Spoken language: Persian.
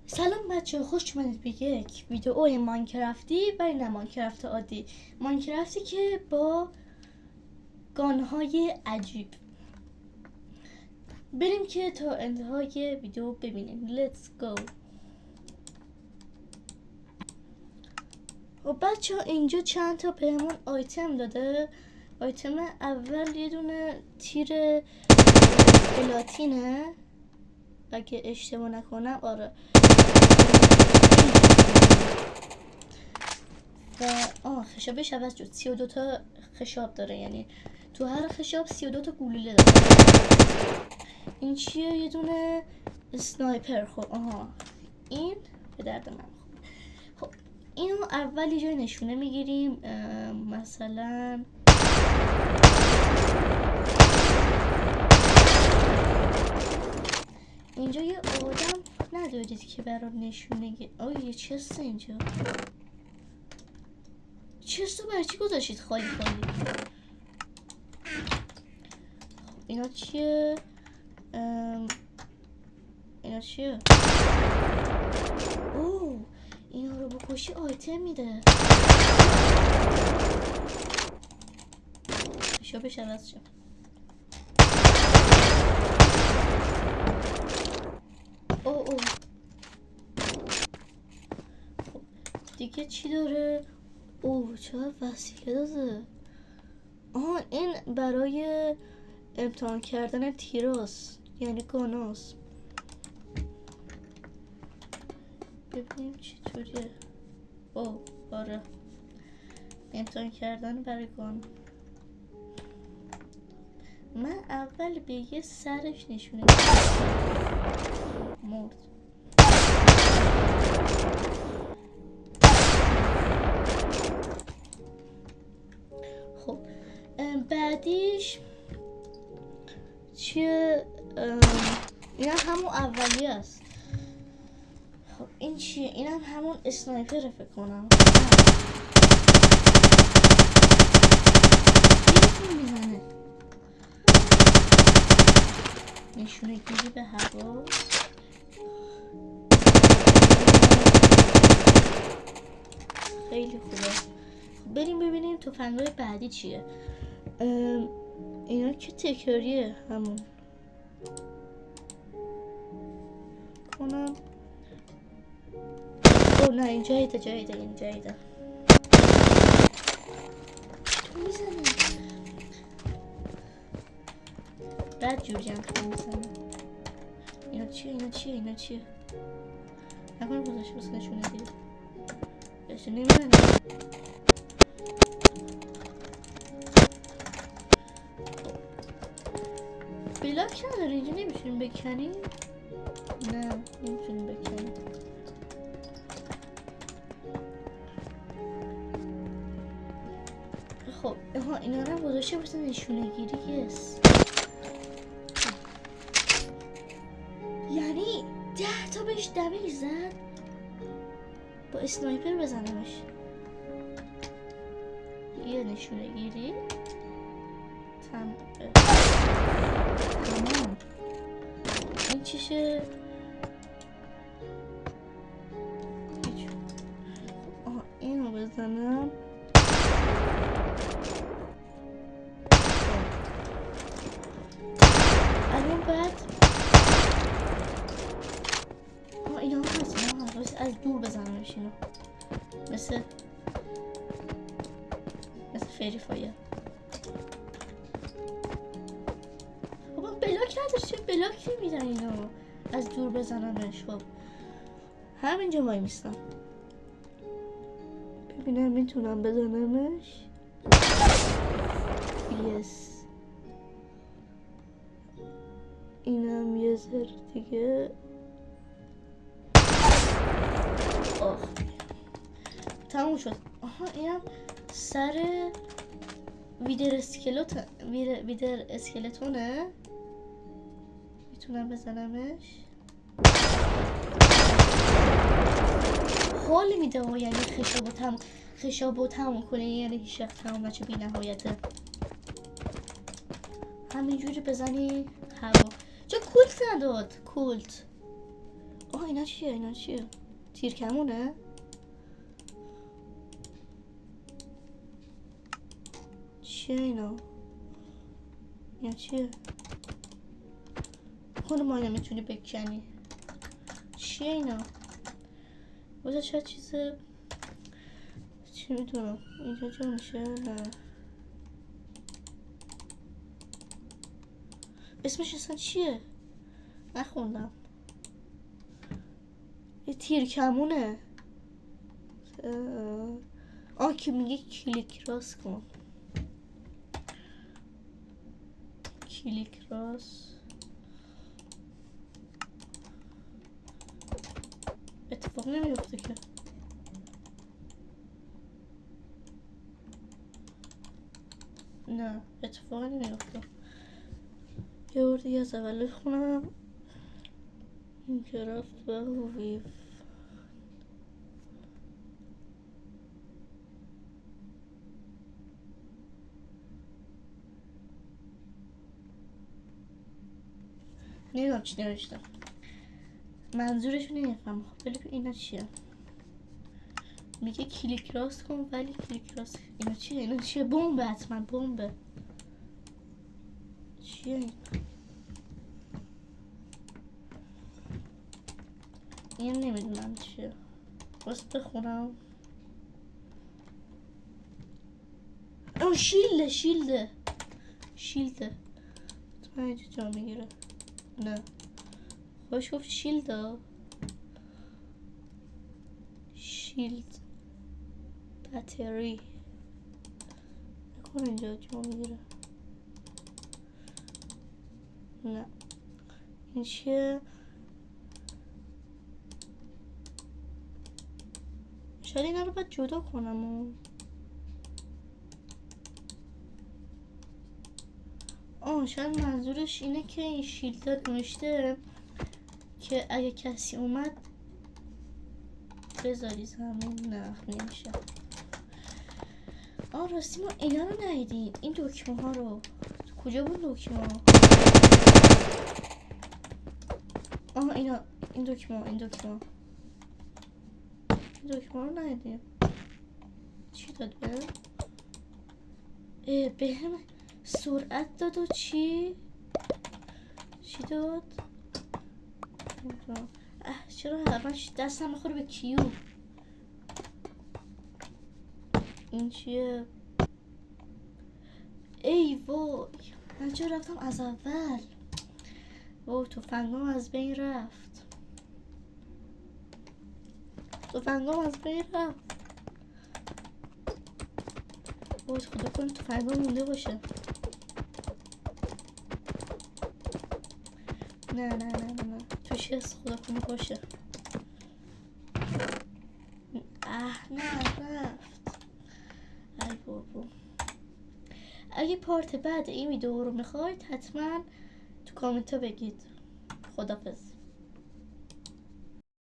سلام بچه، خوش اومدید به یک ویدئوی ماینکرافتی ولی نه ماینکرافت عادی، ماینکرافتی که با گانهای عجیب. بریم که تا انتهای ویدئو ببینیم. Let's go. و بچه اینجا چند تا بهمون آیتم داده. آیتم اول یه دونه تیر پلاتینه اگه اشتباه نکنم. آره، و خشابش عوض شد. 32 تا خشاب داره، یعنی تو هر خشاب 32 تا گلوله داره. این چیه؟ یه دونه اسنایپر. خب این به درد من. خب اینو اول یه جای نشونه میگیریم. مثلا اینجا یه آدم ندارید که برای نشونه یه چسته اینجا. چستو برای چی گذاشتید خالی خالی؟ اینا چیه؟ اینا چیه؟ اوه، اینا رو بکشی آیتم میده. خشابش عوض شد. اوه خب دیگه چی داره؟ اوه چقدر وسیله داده. این برای امتحان کردن تیراست، یعنی گاناست. ببینیم چطوریه. اوه آره، امتحان کردن برای گان. من اول به یه سرش نشونه مرد. خب بعدیش چیه؟ این همون اولی است. خب این چیه؟ این همون اسنایپر فکر کنم. میزنه نشونه گیری به هوا. خیلی خوبه. خب بریم ببینیم تفنگ‌های بعدی چیه. اینا که تکراریه همون کنم. نه این جایده این جایده. تو میزنه بعد جوری هم تو میزنه. اینا چیه؟ نکنه گذاشت بس نشونه گیری بشه نمیزنه. بلاک نداره اینجا، نمیتونیم بکنیم. نه نمیتونیم بکنیم. خب اینا رو گذاشته بسه نشونه گیری. یس، یعنی 10 تا بهش دمیج زد. با اسنایپر بزنمش. یه نشونه گیری تمام. این چیشه؟ اینو بزنم. الان بعد اینا هم هست از دور بزنمش. اینو مثل فری فایر. بابا بلاک نداشته، بلاک نمیدن اینو از دور بزنمش. خب همینجا وای میستم ببینم میتونم بزنمش. یس، اینم یه ذره دیگه. تموم شد. اینم سر ویدر اسکلتونه. میتونم بزنمش. حال میده و یعنی خشابو تموم کنه، یعنی هیچ وقت تموم نشه، بی نهایته. همینجوری بزنی هوا. چه کولت نداد؟ کولت اینا چیه؟ اینا چیه؟ تیرکمونه؟ چیه اینا؟ اینا چیه؟ خود ما اینا میتونی بکنی. چیه اینا؟ بذار شاید چیز چی میدونم اینجا جا میشه؟ نه اسمش اصلا چیه؟ نخوندم. یه تیرکمونه. که میگه کلیک راست کن. کلیک راست. اتفاق نمیفته که. نه اتفاق نمیفته. یه بار دیگه از اول بخونم. اینکرافت و ویو. نمیدونم چی نوشتم. منظورش نمیفهم. خب بله اینا چیه؟ میگه کلیک راست کن ولی کلیک راست. اینا چیه؟ اینا چیه؟ بمبه حتما بمبه. چیه این؟ این نمیدونم چیه. بس بخونم. شیلده تو اینجا جا میگیره. نه خوش گفت شیلد باتری نکن اینجا جا میگیره. نه این چیه؟ شاید اینا رو باید جدا کنم شاید منظورش اینه که این شیلد نوشته که اگه کسی اومد بذاری زمین. نه نمیشه. راستی ما اینا رو ندیدیم. این دکمه ها رو کجا بود دکمه ها؟ اینا این دکمه رو ندیدیم. چی داد به هم سرعت داد و چی داد؟ چرا همش دستم بخوره به کیو؟ این چیه؟ ای وای من چرا رفتم از اول؟ وای تفنگام از بین رفت. وای خدا کنه تفنگام مونده باشه. نه توش هست خدا کنه باشه. نه رفت. ای بابا. اگه پارت بعد این ویدیو رو میخواید حتما تو کامنت ها بگید. خدافظ.